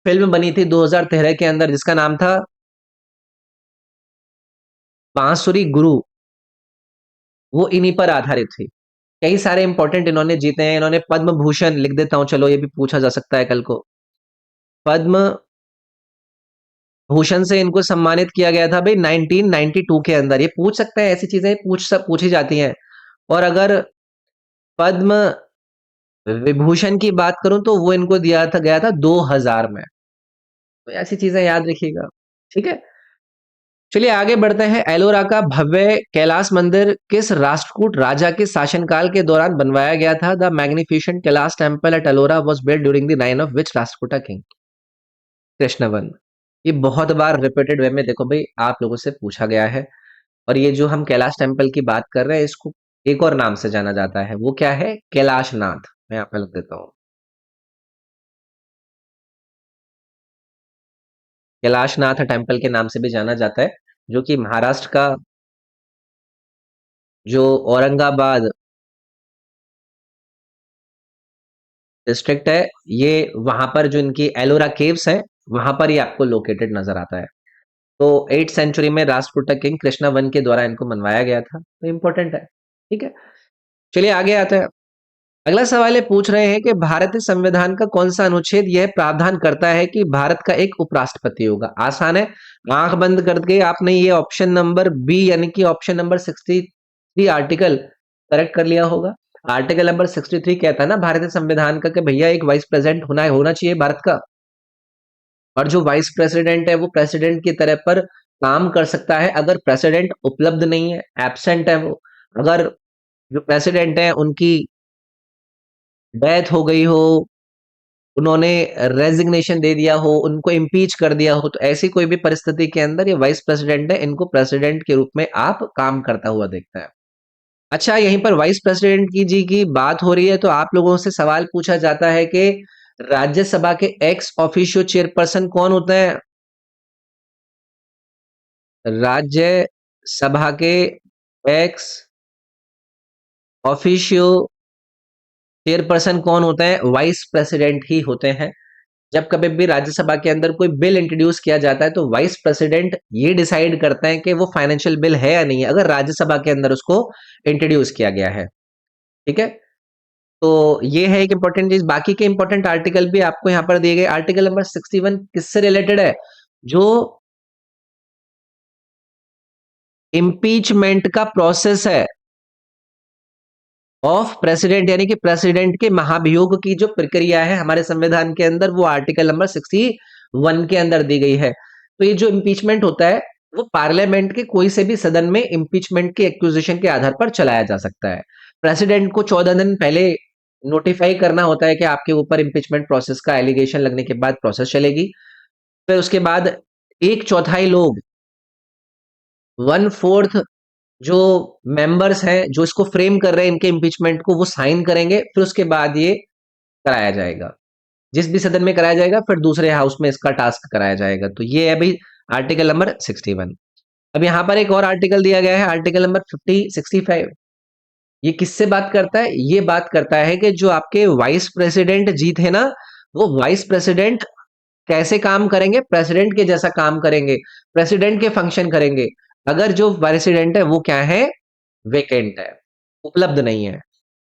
फिल्म बनी थी 2013 के अंदर जिसका नाम था बांसुरी गुरु, वो इन्हीं पर आधारित थी। कई सारे इंपॉर्टेंट इन्होंने जीते हैं। इन्होंने पद्म भूषण, लिख देता हूं चलो, ये भी पूछा जा सकता है कल को। पद्म भूषण से इनको सम्मानित किया गया था भाई 1992 के अंदर। ये पूछ सकते हैं, ऐसी चीजें पूछी जाती हैं। और अगर पद्म विभूषण की बात करूं तो वो इनको दिया था गया था 2000 में। तो ऐसी चीजें याद रखिएगा। ठीक है, चलिए आगे बढ़ते हैं। एलोरा का भव्य कैलाश मंदिर किस राष्ट्रकूट राजा के शासनकाल के दौरान बनवाया गया था? The magnificent Kailash temple at Ellora was built during the reign of which Rashtrakuta king? कृष्णवन। ये बहुत बार रिपीटेड वे में देखो भाई आप लोगों से पूछा गया है। और ये जो हम कैलाश टेम्पल की बात कर रहे हैं इसको एक और नाम से जाना जाता है, वो क्या है? कैलाशनाथ। मैं यहाँ पे लिख देता हूँ, कैलाशनाथ टेम्पल के नाम से भी जाना जाता है, जो कि महाराष्ट्र का जो औरंगाबाद डिस्ट्रिक्ट है, ये वहां पर जो इनकी एलोरा केव्स है, वहां पर ये आपको लोकेटेड नजर आता है। तो 8th सेंचुरी में राष्ट्रकूटा किंग कृष्णा वन के द्वारा इनको मनवाया गया था, तो इंपॉर्टेंट है। ठीक है, चलिए आगे आते हैं। अगला सवाल ये पूछ रहे हैं कि भारतीय संविधान का कौन सा अनुच्छेद यह प्रावधान करता है कि भारत का एक उपराष्ट्रपति होगा? आसान है, आंख बंद करके आपने ये ऑप्शन नंबर बी यानी कि ऑप्शन नंबर 63 आर्टिकल करेक्ट कर लिया होगा। आर्टिकल नंबर 63 कहता है ना भारतीय संविधान का कि भैया एक वाइस प्रेसिडेंट होना चाहिए भारत का, और जो वाइस प्रेसिडेंट है वो प्रेसिडेंट की तरह पर काम कर सकता है अगर प्रेसिडेंट उपलब्ध नहीं है, एब्सेंट है वो। अगर जो प्रेसिडेंट है उनकी डेथ हो गई हो, उन्होंने रेजिग्नेशन दे दिया हो, उनको इम्पीच कर दिया हो, तो ऐसी कोई भी परिस्थिति के अंदर ये वाइस प्रेसिडेंट है, इनको प्रेसिडेंट के रूप में आप काम करता हुआ देखता है। अच्छा, यहीं पर वाइस प्रेसिडेंट की जी की बात हो रही है तो आप लोगों से सवाल पूछा जाता है कि राज्यसभा के एक्स ऑफिशियो चेयरपर्सन कौन होते हैं? राज्यसभा के एक्स ऑफिशियो चेयरपर्सन कौन होते हैं? वाइस प्रेसिडेंट ही होते हैं। जब कभी भी राज्यसभा के अंदर कोई बिल इंट्रोड्यूस किया जाता है तो वाइस प्रेसिडेंट ये डिसाइड करते हैं कि वो फाइनेंशियल बिल है या नहीं है, अगर राज्यसभा के अंदर उसको इंट्रोड्यूस किया गया है। ठीक है, तो ये है एक इंपॉर्टेंट चीज। बाकी के इंपॉर्टेंट आर्टिकल भी आपको यहाँ पर दिए गए। आर्टिकल नंबर 61 किससे रिलेटेड है? जो इम्पीचमेंट का प्रोसेस है ऑफ प्रेसिडेंट, यानी कि प्रेसिडेंट के महाभियोग की जो प्रक्रिया है हमारे संविधान के अंदर, वो आर्टिकल नंबर 61 के अंदर दी गई है। तो ये जो इम्पीचमेंट होता है वो पार्लियामेंट के कोई से भी सदन में इम्पीचमेंट के एक्यूजेशन के आधार पर चलाया जा सकता है। प्रेसिडेंट को 14 दिन पहले नोटिफाई करना होता है कि आपके ऊपर इम्पीचमेंट प्रोसेस का एलिगेशन लगने के बाद प्रोसेस चलेगी। फिर उसके बाद एक चौथाई लोग, 1/4 जो मेंबर्स हैं जो इसको फ्रेम कर रहे हैं इनके इम्पीचमेंट को, वो साइन करेंगे। फिर उसके बाद ये कराया जाएगा, जिस भी सदन में कराया जाएगा, फिर दूसरे हाउस में इसका टास्क कराया जाएगा। तो ये है भाई आर्टिकल नंबर 61। अब यहाँ पर एक और आर्टिकल दिया गया है, आर्टिकल नंबर 65। ये किससे बात करता है? ये बात करता है कि जो आपके वाइस प्रेसिडेंट जी थे ना, वो वाइस प्रेसिडेंट कैसे काम करेंगे? प्रेसिडेंट के जैसा काम करेंगे, प्रेसिडेंट के फंक्शन करेंगे अगर जो प्रेसिडेंट है वो क्या है? वेकेंट है, उपलब्ध नहीं है।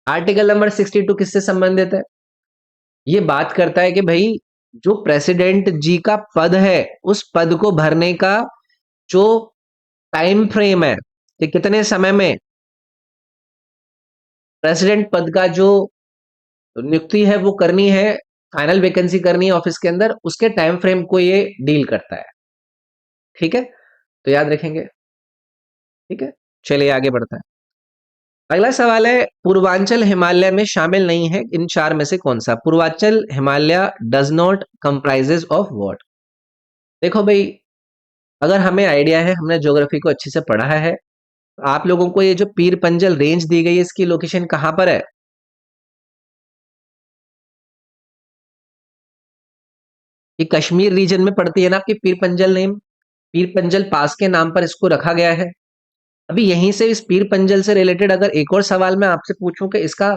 आर्टिकल नंबर 62 किससे संबंधित है? ये बात करता है कि भाई जो प्रेसिडेंट जी का पद है उस पद को भरने का जो टाइम फ्रेम है कि कितने समय में प्रेसिडेंट पद का जो नियुक्ति है वो करनी है, फाइनल वैकेंसी करनी है ऑफिस के अंदर, उसके टाइम फ्रेम को ये डील करता है। ठीक है, तो याद रखेंगे। ठीक है, चलिए आगे बढ़ता है। अगला सवाल है, पूर्वांचल हिमालय में शामिल नहीं है इन चार में से कौन सा? Purvanchal Himalaya does not comprises of what? देखो भाई, अगर हमें आइडिया है, हमने ज्योग्राफी को अच्छे से पढ़ा है, तो आप लोगों को ये जो पीर पंजल रेंज दी गई है इसकी लोकेशन कहां पर है? ये कश्मीर रीजन में पड़ती है ना आपकी पीर पंजल नेम, पीर पंजल पास के नाम पर इसको रखा गया है। अभी यहीं से इस पीर पंजल से रिलेटेड अगर एक और सवाल मैं आपसे पूछूं कि इसका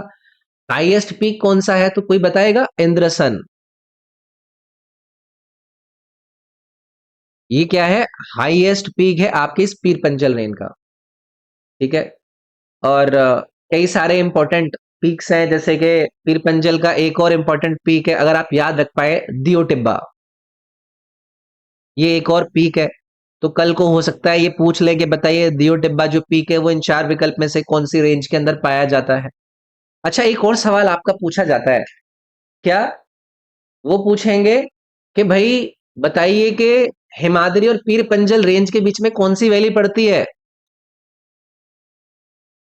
हाईएस्ट पीक कौन सा है, तो कोई बताएगा? इंद्रसन। ये क्या है? हाईएस्ट पीक है आपकी इस पीर पंजल रेंज का। ठीक है, और कई सारे इंपॉर्टेंट पीक्स हैं, जैसे कि पीर पंजल का एक और इंपॉर्टेंट पीक है, अगर आप याद रख पाए, दियो टिब्बा। ये एक और पीक है। तो कल को हो सकता है ये पूछ ले कि बताइए दियो टिब्बा जो पीक है वो इन चार विकल्प में से कौन सी रेंज के अंदर पाया जाता है? अच्छा, एक और सवाल आपका पूछा जाता है, क्या वो पूछेंगे कि भाई बताइए कि हिमाद्री और पीर पंजल रेंज के बीच में कौन सी वैली पड़ती है?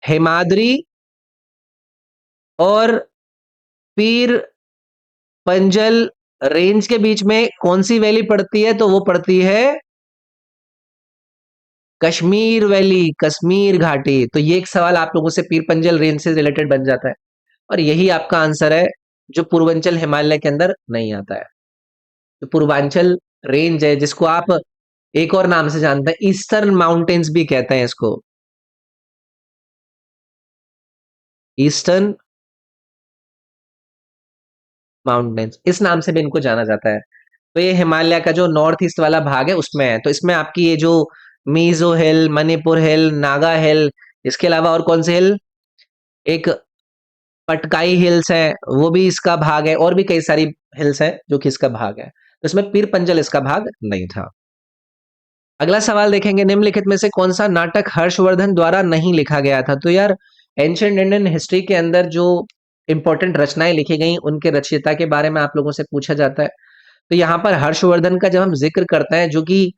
हिमाद्री और पीर पंजल रेंज के बीच में कौन सी वैली पड़ती है? तो वो पड़ती है कश्मीर वैली, कश्मीर घाटी। तो ये एक सवाल आप लोगों से पीर पंजल रेंज से रिलेटेड बन जाता है और यही आपका आंसर है जो पूर्वांचल हिमालय के अंदर नहीं आता है। तो पूर्वांचल रेंज है जिसको आप एक और नाम से जानते हैं, ईस्टर्न माउंटेन्स भी कहते हैं इसको, ईस्टर्न माउंटेन्स इस नाम से भी इनको जाना जाता है। तो ये हिमालय का जो नॉर्थ ईस्ट वाला भाग है उसमें है। तो इसमें आपकी ये जो मीजो हिल, मणिपुर हिल, नागा हिल, इसके अलावा और कौन से हिल, एक पटकाई हिल्स है, वो भी इसका भाग है, और भी कई सारी हिल्स हैं जो कि इसका भाग है। तो इसमें पीर पंजल इसका भाग नहीं था। अगला सवाल देखेंगे, निम्नलिखित में से कौन सा नाटक हर्षवर्धन द्वारा नहीं लिखा गया था? तो यार एंशिएंट इंडियन हिस्ट्री के अंदर जो इंपॉर्टेंट रचनाएं लिखी गई उनके रचयिता के बारे में आप लोगों से पूछा जाता है। तो यहाँ पर हर्षवर्धन का जब हम जिक्र करते हैं, जो कि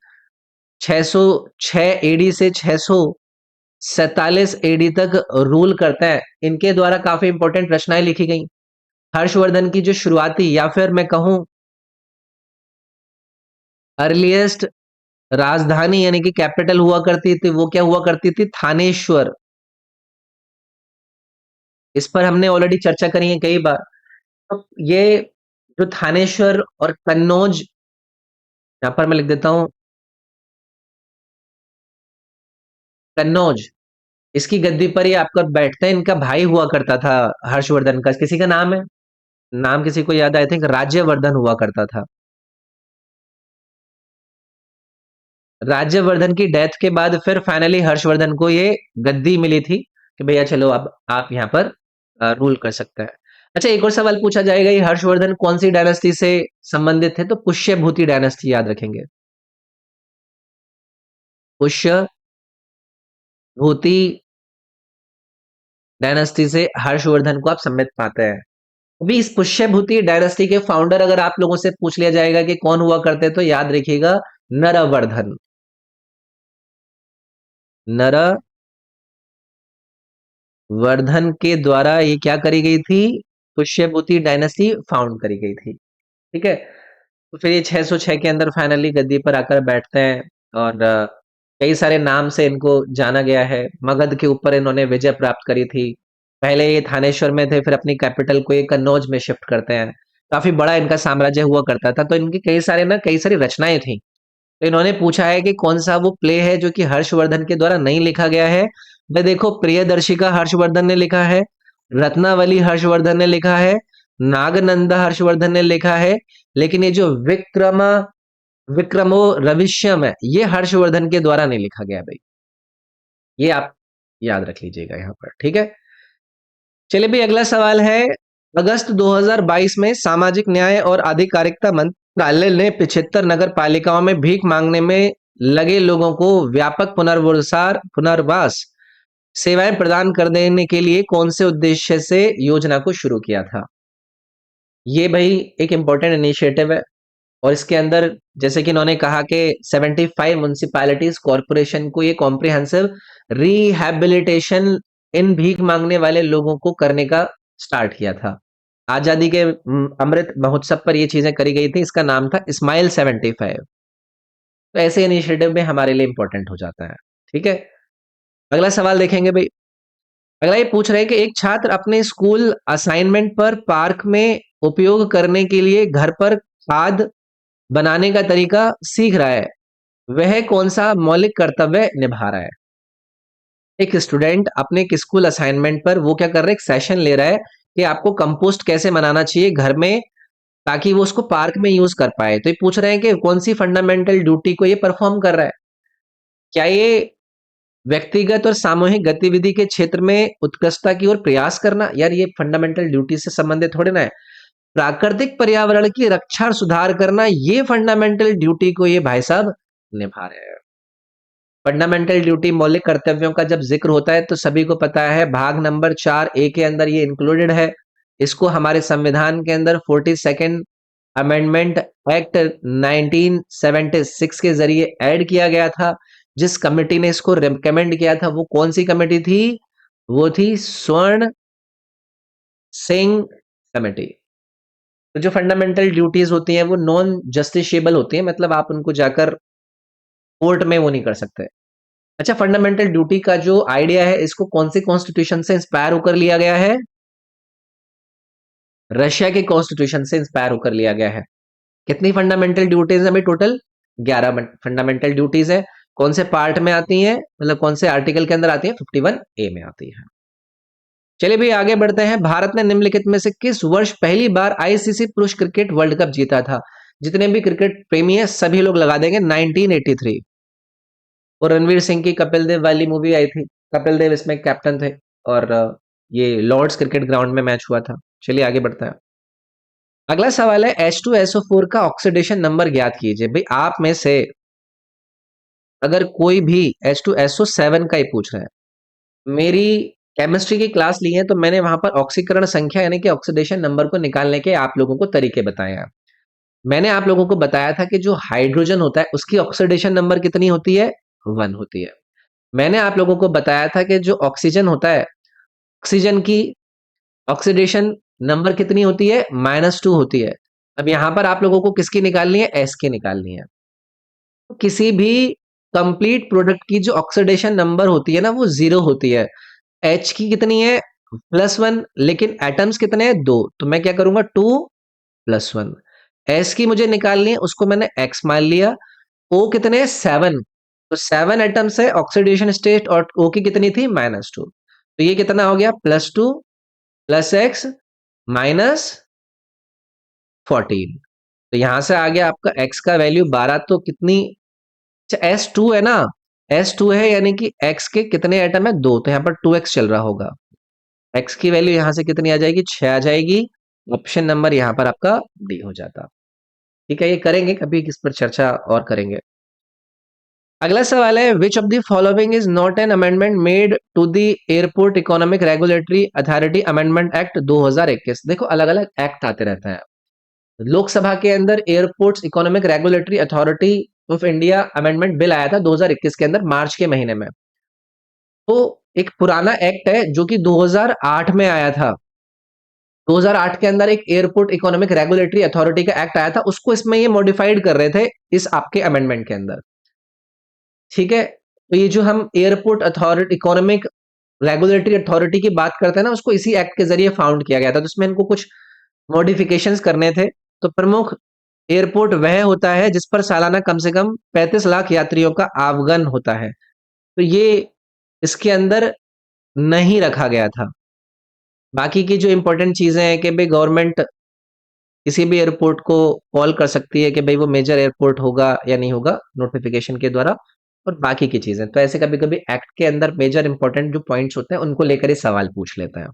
606 एडी से 647 एडी तक रूल करते हैं, इनके द्वारा काफी इंपॉर्टेंट रचनाएं लिखी गई। हर्षवर्धन की जो शुरुआती या फिर मैं कहूं अर्लीस्ट राजधानी यानी कि कैपिटल हुआ करती थी, वो क्या हुआ करती थी? थानेश्वर। इस पर हमने ऑलरेडी चर्चा करी है कई बार। तो ये जो थानेश्वर और कन्नौज, यहां पर मैं लिख देता हूं कन्नौज, इसकी गद्दी पर ये आपका बैठते हैं। इनका भाई हुआ करता था हर्षवर्धन का, किसी का नाम है, नाम किसी को याद? आई थिंक राज्यवर्धन हुआ करता था। राज्यवर्धन की डेथ के बाद फिर फाइनली हर्षवर्धन को ये गद्दी मिली थी कि भैया चलो अब आप यहाँ पर रूल कर सकते हैं। अच्छा, एक और सवाल पूछा जाएगा, ये हर्षवर्धन कौन सी डायनेस्टी से संबंधित थे? तो पुष्यभूति डायनेस्टी याद रखेंगे, पुष्यभूति डायनेस्टी से हर्षवर्धन को आप संबंधित पाते हैं। अभी इस पुष्यभूति डायनेस्टी के फाउंडर अगर आप लोगों से पूछ लिया जाएगा कि कौन हुआ करते, तो याद रखिएगा नरवर्धन। नरवर्धन के द्वारा ये क्या करी गई थी? पुष्यभूति डायनेस्टी फाउंड करी गई थी। ठीक है, तो फिर ये 606 के अंदर फाइनली गद्दी पर आकर बैठते हैं और कई सारे नाम से इनको जाना गया है। मगध के ऊपर इन्होंने विजय प्राप्त करी थी। पहले ये थानेश्वर में थे, फिर अपनी कैपिटल को ये कन्नौज में शिफ्ट करते हैं। काफी बड़ा इनका साम्राज्य हुआ करता था। तो इनकी कई सारी रचनाएं थी। तो इन्होंने पूछा है कि कौन सा वो प्ले है जो कि हर्षवर्धन के द्वारा नहीं लिखा गया है। भाई देखो, प्रियदर्शिका हर्षवर्धन ने लिखा है, रत्नावली हर्षवर्धन ने लिखा है, नागनंदा हर्षवर्धन ने लिखा है, लेकिन ये जो विक्रमो रविश्यम है, ये हर्षवर्धन के द्वारा नहीं लिखा गया भाई। ये आप याद रख लीजिएगा यहाँ पर। ठीक है, चलिए भाई अगला सवाल है, अगस्त 2022 में सामाजिक न्याय और आधिकारिकता मंत्रालय ने 75 नगर पालिकाओं में भीख मांगने में लगे लोगों को व्यापक पुनर्वास सेवाएं प्रदान कर देने के लिए कौन से उद्देश्य से योजना को शुरू किया था? ये भाई एक इंपॉर्टेंट इनिशिएटिव है और इसके अंदर जैसे कि इन्होंने कहा कि 75 म्युनिसिपैलिटीज कॉरपोरेशन को ये कॉम्प्रिहेंसिव रिहैबिलिटेशन इन भीख मांगने वाले लोगों को करने का स्टार्ट किया था। आजादी के अमृत महोत्सव पर ये चीजें करी गई थी। इसका नाम था स्माइल 75। तो ऐसे इनिशिएटिव में हमारे लिए इंपॉर्टेंट हो जाता है। ठीक है, अगला सवाल देखेंगे भाई। अगला ये पूछ रहे हैं कि एक छात्र अपने स्कूल असाइनमेंट पर पार्क में उपयोग करने के लिए घर पर खाद बनाने का तरीका सीख रहा है, वह कौन सा मौलिक कर्तव्य निभा रहा है? एक स्टूडेंट अपने एक स्कूल असाइनमेंट पर वो क्या कर रहा है, एक सेशन ले रहा है कि आपको कंपोस्ट कैसे बनाना चाहिए घर में ताकि वो उसको पार्क में यूज कर पाए। तो ये पूछ रहे हैं कि कौन सी फंडामेंटल ड्यूटी को ये परफॉर्म कर रहा है? क्या ये व्यक्तिगत और सामूहिक गतिविधि के क्षेत्र में उत्कृष्टता की ओर प्रयास करना? यार ये फंडामेंटल ड्यूटी से संबंधित थोड़े ना है। प्राकृतिक पर्यावरण की रक्षा और सुधार करना, ये फंडामेंटल ड्यूटी को ये भाई साहब निभा रहे हैं। फंडामेंटल ड्यूटी मौलिक कर्तव्यों का जब जिक्र होता है तो सभी को पता है भाग नंबर 4A के अंदर ये इंक्लूडेड है। इसको हमारे संविधान के अंदर 42nd अमेंडमेंट एक्ट 1976 के जरिए ऐड किया गया था। जिस कमेटी ने इसको रिकमेंड किया था वो कौन सी कमेटी थी? वो थी स्वर्ण सिंह कमेटी। तो जो फंडामेंटल ड्यूटीज होती हैं वो नॉन जस्टिसेबल होती हैं, मतलब आप उनको जाकर कोर्ट में वो नहीं कर सकते। अच्छा, फंडामेंटल ड्यूटी का जो आइडिया है इसको कौन से कॉन्स्टिट्यूशन से इंस्पायर होकर लिया गया है? रशिया के कॉन्स्टिट्यूशन से इंस्पायर होकर लिया गया है। कितनी फंडामेंटल ड्यूटीज है भाई? टोटल 11 फंडामेंटल ड्यूटीज है। कौन से पार्ट में आती हैं, मतलब कौन से आर्टिकल के अंदर आती है? 51A में आती है। चलिए भी आगे बढ़ते हैं। भारत ने निम्नलिखित में से किस वर्ष पहली बार आईसीसी पुरुष क्रिकेट वर्ल्ड कप जीता था? जितने भी क्रिकेट प्रेमी है सभी लोग लगा देंगे 1983। और रणवीर सिंह की कपिल देव वाली मूवी आई थी, कपिल देव इसमें कैप्टन थे। और ये लॉर्ड्स क्रिकेट ग्राउंड में मैच हुआ था। चलिए आगे बढ़ते हैं। अगला सवाल है H2SO4 का ऑक्सीडेशन नंबर ज्ञात कीजिए। भाई आप में से अगर कोई भी H2SO7 का ही पूछ रहा है, मेरी केमिस्ट्री की क्लास ली है तो मैंने वहां पर ऑक्सीकरण संख्या यानी कि ऑक्सीडेशन नंबर को निकालने के आप लोगों को तरीके बताए हैं। मैंने आप लोगों को बताया था कि जो हाइड्रोजन होता है उसकी ऑक्सीडेशन नंबर कितनी होती है? 1 होती है। मैंने आप लोगों को बताया था कि जो ऑक्सीजन होता है, ऑक्सीजन की ऑक्सीडेशन नंबर कितनी होती है? -2 होती है। अब यहां पर आप लोगों को किसकी निकालनी है? एस की निकालनी है। तो किसी भी कंप्लीट प्रोडक्ट की जो ऑक्सीडेशन नंबर होती है ना वो 0 होती है। एच की कितनी है? +1, लेकिन एटम्स कितने हैं? 2। तो मैं क्या करूंगा? 2 + 1। एस की मुझे निकालनी है, उसको मैंने एक्स मान लिया। ओ कितने हैं? 7। तो 7 एटम्स है, ऑक्सीडेशन स्टेट और ओ की कितनी थी? -2। तो ये कितना हो गया? +2 + x -14। तो यहां से आ गया आपका x का वैल्यू 12। तो कितनी? अच्छा, S2 है ना, S2 है यानी कि x के कितने एटम है? 2। तो यहाँ पर 2x चल रहा होगा। x की वैल्यू यहां से कितनी आ जाएगी? 6 आ जाएगी। ऑप्शन नंबर यहां पर आपका डी हो जाता। ठीक है, ये करेंगे कभी, इस पर चर्चा और करेंगे। अगला सवाल है, which of the following is not an amendment made to the airport economic regulatory authority amendment act 2021। देखो अलग अलग एक्ट आते रहते हैं। लोकसभा के अंदर airports economic regulatory authority of India amendment bill आया था 2021 के अंदर, मार्च के महीने में। तो एक पुराना एक्ट है जो कि 2008 में आया था। 2008 के अंदर एक एयरपोर्ट इकोनॉमिक रेगुलेटरी अथॉरिटी का एक्ट आया था, उसको इसमें ये मॉडिफाइड कर रहे थे इस आपके अमेंडमेंट के अंदर। ठीक है, तो ये जो हम airport authority economic regulatory authority की बात करते हैं ना, उसको इसी एक्ट के जरिए फाउंड किया गया था। तो इसमें इनको कुछ मॉडिफिकेशंस करने थे। तो प्रमुख एयरपोर्ट वह होता है जिस पर सालाना कम से कम 35 लाख यात्रियों का आवागमन होता है। तो ये इसके अंदर नहीं रखा गया था। बाकी की जो इंपॉर्टेंट चीजें हैं कि भाई गवर्नमेंट किसी भी एयरपोर्ट को कॉल कर सकती है कि भाई वो मेजर एयरपोर्ट होगा या नहीं होगा नोटिफिकेशन के द्वारा, और बाकी की चीजें। तो ऐसे कभी कभी एक्ट के अंदर मेजर इंपॉर्टेंट जो पॉइंट्स होते हैं उनको लेकर ही सवाल पूछ लेते हैं।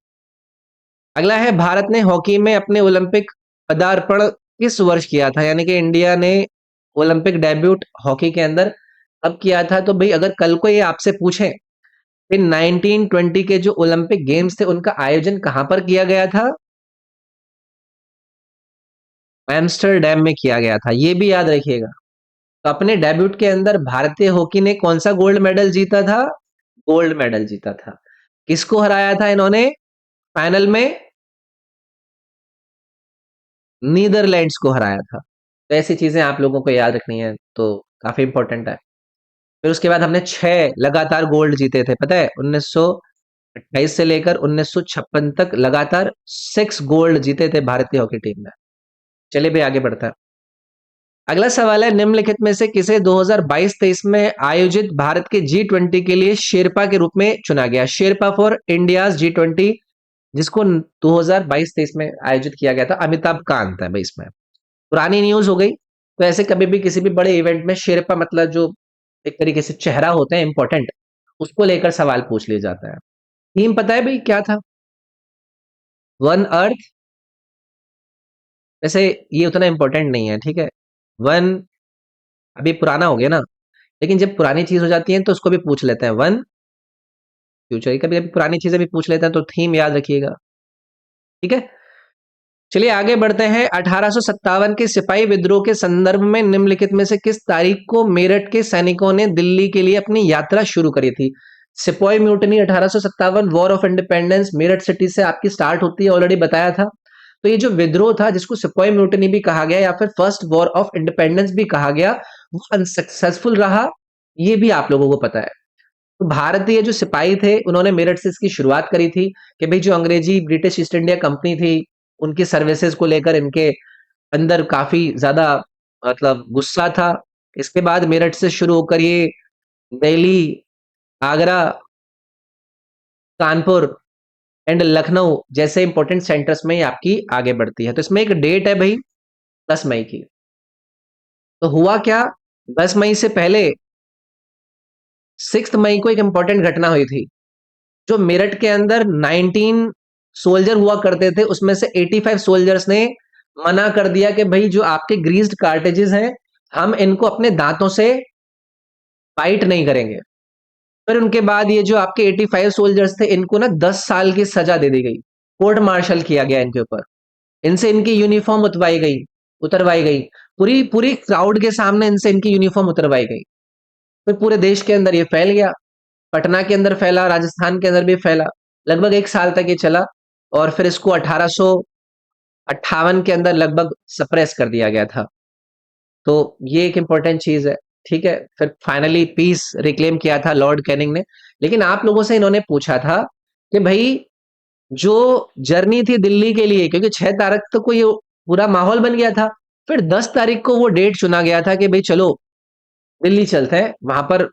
अगला है, भारत ने हॉकी में अपने ओलंपिक पदार्पण किस वर्ष किया था? यानी कि इंडिया ने ओलंपिक डेब्यूट हॉकी के अंदर अब किया था। तो भाई अगर कल को ये आपसे पूछे कि 1920 के जो ओलंपिक गेम्स थे उनका आयोजन कहां पर किया गया था? एम्स्टरडेम में किया गया था, ये भी याद रखिएगा। तो अपने डेब्यूट के अंदर भारतीय हॉकी ने कौन सा गोल्ड मेडल जीता था? गोल्ड मेडल जीता था। किसको हराया था इन्होंने फाइनल में? नीदरलैंड्स को हराया था। तो ऐसी चीजें आप लोगों को याद रखनी है, तो काफी इंपॉर्टेंट है। फिर उसके बाद हमने 6 लगातार गोल्ड जीते थे, पता है? 1928 से लेकर 1956 तक लगातार 6 गोल्ड जीते थे भारतीय हॉकी टीम ने। चलिए भी आगे बढ़ता है। अगला सवाल है, निम्नलिखित में से किसे 2022-23 में आयोजित भारत के G20 के लिए शेरपा के रूप में चुना गया? शेरपा फॉर इंडियाज G20, जिसको 2022-23 में आयोजित किया गया था। अमिताभ कांत है भाई इसमें। पुरानी न्यूज हो गई। तो ऐसे कभी भी किसी भी बड़े इवेंट में शेरपा मतलब जो एक तरीके से चेहरा होता है इंपॉर्टेंट, उसको लेकर सवाल पूछ लिया जाता है। थीम पता है भाई क्या था? One earth. वैसे ये उतना इंपॉर्टेंट नहीं है, ठीक है। वन अभी पुराना हो गया ना, लेकिन जब पुरानी चीज हो जाती है तो उसको भी पूछ लेते हैं। वन फ्यूचर, कभी कभी पुरानी चीजें भी पूछ लेते हैं, तो थीम याद रखिएगा। ठीक है। चलिए आगे बढ़ते हैं। 1857 के सिपाही विद्रोह के संदर्भ में निम्नलिखित में से किस तारीख को मेरठ के सैनिकों ने दिल्ली के लिए अपनी यात्रा शुरू करी थी? सिपाही mutiny 1857, war of independence Meerut city से आपकी स्टार्ट होती है, ऑलरेडी बताया था। तो ये जो विद्रोह था जिसको सिपाही म्यूटनी भी कहा गया या फिर फर्स्ट वॉर ऑफ इंडिपेंडेंस भी कहा गया, वो अनसक्सेसफुल रहा, ये भी आप लोगों को पता है। तो भारतीय जो सिपाही थे उन्होंने मेरठ से इसकी शुरुआत करी थी कि भाई जो अंग्रेजी ब्रिटिश ईस्ट इंडिया कंपनी थी उनकी सर्विसेज को लेकर इनके अंदर काफी ज्यादा मतलब गुस्सा था। इसके बाद मेरठ से शुरू होकर ये दिल्ली, आगरा, कानपुर एंड लखनऊ जैसे इंपॉर्टेंट सेंटर्स में ये आपकी आगे बढ़ती है। तो इसमें एक डेट है भाई 10 मई की। तो हुआ क्या, 10 मई से पहले 6 मई को एक इंपॉर्टेंट घटना हुई थी। जो मेरठ के अंदर 19 सोल्जर हुआ करते थे उसमें से 85 सोल्जर्स ने मना कर दिया कि भाई जो आपके ग्रीस्ड कार्टेजेस हैं हम इनको अपने दांतों से फाइट नहीं करेंगे। फिर उनके बाद ये जो आपके 85 सोल्जर्स थे इनको ना 10 साल की सजा दे दी गई, कोर्ट मार्शल किया गया इनके ऊपर, इनसे इनकी यूनिफॉर्म उतरवाई गई, पूरी पूरी क्राउड के सामने इनसे इनकी यूनिफॉर्म उतरवाई गई। फिर पूरे देश के अंदर ये फैल गया, पटना के अंदर फैला, राजस्थान के अंदर भी फैला, लगभग 1 साल तक ये चला और फिर इसको 1858 के अंदर लगभग सप्रेस कर दिया गया था। तो ये एक इंपॉर्टेंट चीज है, ठीक है। फिर फाइनली पीस रिक्लेम किया था लॉर्ड कैनिंग ने। लेकिन आप लोगों से इन्होंने पूछा था कि भाई जो जर्नी थी दिल्ली के लिए, क्योंकि 6 तारीख तक को ये पूरा माहौल बन गया था, फिर 10 तारीख को वो डेट चुना गया था कि भाई चलो दिल्ली चलते हैं, वहां पर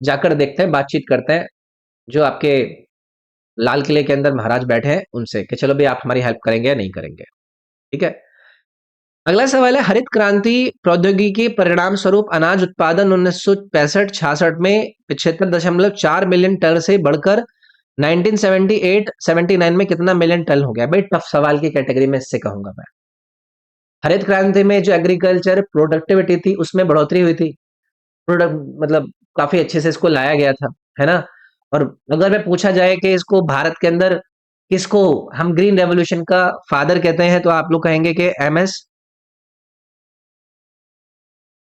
जाकर देखते हैं, बातचीत करते हैं जो आपके लाल किले के अंदर महाराज बैठे हैं उनसे कि चलो भाई आप हमारी हेल्प करेंगे या नहीं करेंगे, ठीक है। अगला सवाल है, हरित क्रांति प्रौद्योगिकी के परिणाम स्वरूप अनाज उत्पादन 1965-66 में 75.4 मिलियन टन से बढ़कर 1978-79 में कितना मिलियन टन हो गया? भाई टफ सवाल की कैटेगरी में इससे कहूंगा मैं। हरित क्रांति में जो एग्रीकल्चर प्रोडक्टिविटी थी उसमें बढ़ोतरी हुई थी, प्रोडक्ट मतलब काफी अच्छे से इसको लाया गया था, है ना। और अगर मैं पूछा जाए कि इसको भारत के अंदर किसको हम ग्रीन रेवोल्यूशन का फादर कहते हैं तो आप लोग कहेंगे कि एमएस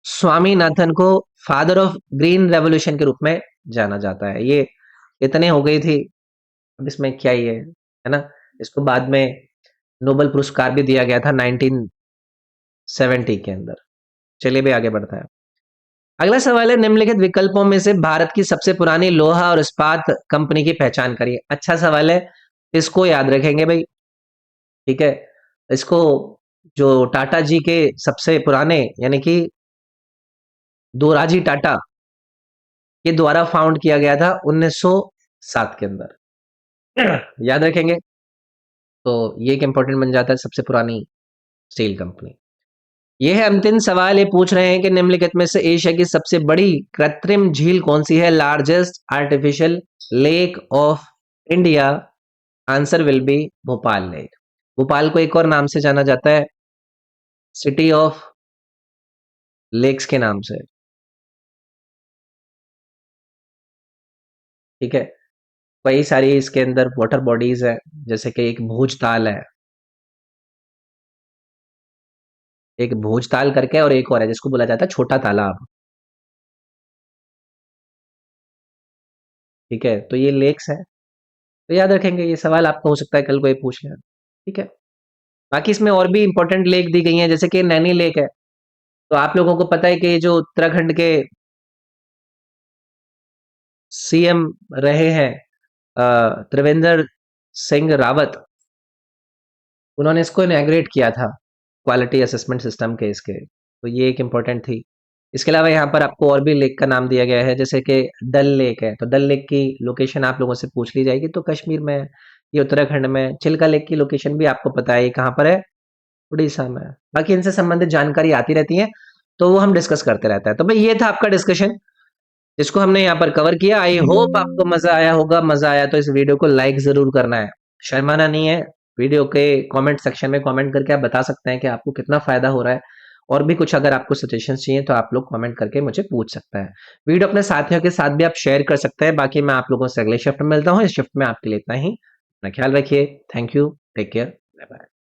स्वामीनाथन को फादर ऑफ ग्रीन रेवोल्यूशन के रूप में जाना जाता है। ये इतने हो गई थी, अब इसमें क्या ही है ना। इसको बाद में नोबेल पुरस्कार भी दिया गया था 1970 के अंदर। चलिए भी आगे बढ़ता है। अगला सवाल है, निम्नलिखित विकल्पों में से भारत की सबसे पुरानी लोहा और इस्पात कंपनी की पहचान करिए। अच्छा सवाल है, इसको याद रखेंगे भाई, ठीक है। इसको जो टाटा जी के सबसे पुराने यानी कि दोराजी टाटा के द्वारा फाउंड किया गया था 1907 के अंदर। याद रखेंगे तो ये एक इंपॉर्टेंट बन जाता है, सबसे पुरानी स्टील कंपनी। ये है अंतिम सवाल, ये पूछ रहे हैं कि निम्नलिखित में से एशिया की सबसे बड़ी कृत्रिम झील कौन सी है? Largest artificial lake of India, answer will be Bhopal lake. Bhopal को एक और नाम से जाना जाता है, सिटी ऑफ लेक्स के नाम से, ठीक है। कई सारी इसके अंदर वाटर बॉडीज है, जैसे कि एक भूज ताल है, एक भोज ताल करके और एक और है जिसको बोला जाता है छोटा तालाब, ठीक है। तो ये लेक्स है, तो याद रखेंगे, ये सवाल आपको हो सकता है कल कोई पूछ ले, ठीक है। बाकी इसमें और भी इंपॉर्टेंट लेक दी गई हैं, जैसे कि नैनी लेक है। तो आप लोगों को पता है कि ये जो उत्तराखंड के सीएम रहे हैं त्रिवेंद्र सिंह रावत, उन्होंने इसको इनैग्रेट किया था क्वालिटी असेसमेंट सिस्टम के इसके, तो ये एक इम्पोर्टेंट थी। इसके अलावा यहाँ पर आपको और भी लेक का नाम दिया गया है, जैसे कि डल लेक है, तो डल लेक की लोकेशन आप लोगों से पूछ ली जाएगी तो कश्मीर में है, ये उत्तराखंड में। चिल्का लेक की लोकेशन भी आपको पता है, ये कहाँ पर है? उड़ीसा में है। बाकी इनसे संबंधित जानकारी आती रहती है तो वो हम डिस्कस करते रहता है। तो भाई ये था आपका डिस्कशन जिसको हमने यहाँ पर कवर किया। आई होप आपको मजा आया होगा, मजा आया तो इस वीडियो को लाइक जरूर करना है, शर्माना नहीं है। वीडियो के कमेंट सेक्शन में कमेंट करके आप बता सकते हैं कि आपको कितना फायदा हो रहा है, और भी कुछ अगर आपको सजेशंस चाहिए तो आप लोग कमेंट करके मुझे पूछ सकते हैं। वीडियो अपने साथियों के साथ भी आप शेयर कर सकते हैं। बाकी मैं आप लोगों से अगले शिफ्ट में मिलता हूँ, इस शिफ्ट में आपके लिए इतना ही। अपना ख्याल रखिए, thank you, take care, bye bye.